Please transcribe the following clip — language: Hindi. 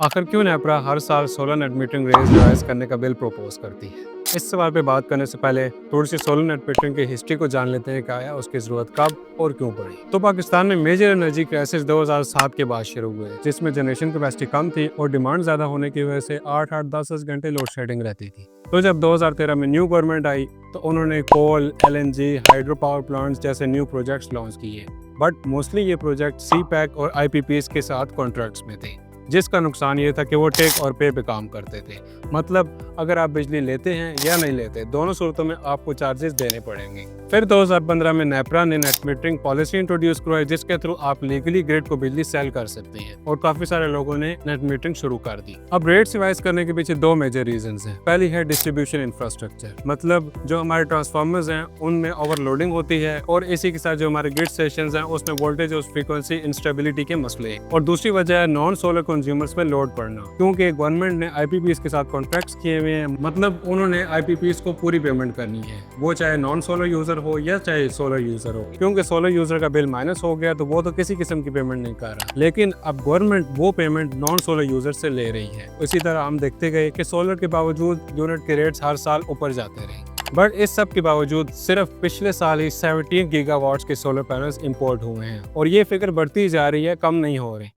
आखिर क्यों नेपरा हर साल solar net metering rates revise करने का बिल प्रपोज करती है? इस सवाल पे बात करने से पहले थोड़ी सी सोलर नेट मीटरिंग की हिस्ट्री को जान लेते हैं कि आया उसकी जरूरत कब और क्यों पड़ी। तो पाकिस्तान में मेजर एनर्जी क्राइसिस 2007 के बाद शुरू हुए, जिसमें जनरेशन कैपेसिटी कम थी और डिमांड ज्यादा होने की वजह से 8-8 10-10 घंटे लोड शेडिंग रहती थी। तो जब 2013 में न्यू गवर्नमेंट आई तो उन्होंने कोल, एलएनजी, हाइड्रो पावर प्लांट्स जैसे न्यू प्रोजेक्ट्स लॉन्च किए, बट मोस्टली ये प्रोजेक्ट सी पैक और आईपीपीएस के साथ कॉन्ट्रैक्ट्स में थे, जिसका नुकसान ये था कि वो टेक और पे पे काम करते थे। मतलब अगर आप बिजली लेते हैं या नहीं लेते, दोनों सूरतों में आपको चार्जेस देने पड़ेंगे। फिर 2015 में नेपरा ने नेट मीटरिंग पॉलिसी इंट्रोड्यूस करवाई, जिसके थ्रू आप लीगली ग्रिड को बिजली सेल कर सकते हैं और काफी सारे लोगों ने नेट मीटरिंग शुरू कर दी। अब रेट्स रिवाइज करने के पीछे दो मेजर रीजंस हैं। पहली है डिस्ट्रीब्यूशन इंफ्रास्ट्रक्चर, मतलब जो हमारे ट्रांसफार्मर्स हैं उनमें ओवरलोडिंग होती है और इसी के साथ जो हमारे ग्रिड स्टेशंस हैं उसमें वोल्टेज और फ्रीक्वेंसी इंस्टेबिलिटी के मसले। और दूसरी वजह है नॉन सोलर कंज्यूमर्स पे लोड पड़ना, क्योंकि गवर्नमेंट ने आईपीपीएस के साथ कॉन्ट्रैक्ट्स किए हुए हैं। मतलब उन्होंने आईपीपीएस को पूरी पेमेंट करनी है, वो चाहे नॉन सोलर यूजर हो या चाहे सोलर यूजर हो। क्योंकि सोलर यूजर का बिल माइनस हो गया तो वो तो किसी किस्म की पेमेंट नहीं कर रहा, लेकिन अब गवर्नमेंट वो पेमेंट नॉन सोलर यूजर से ले रही है। इसी तरह हम देखते गए कि सोलर के बावजूद यूनिट के रेट्स हर साल ऊपर जाते रहे, बट इस सब के बावजूद सिर्फ पिछले साल ही 17 गीगावाट्स के सोलर पैनल्स इंपोर्ट हुए हैं और ये फिगर बढ़ती जा रही है, कम नहीं हो रही।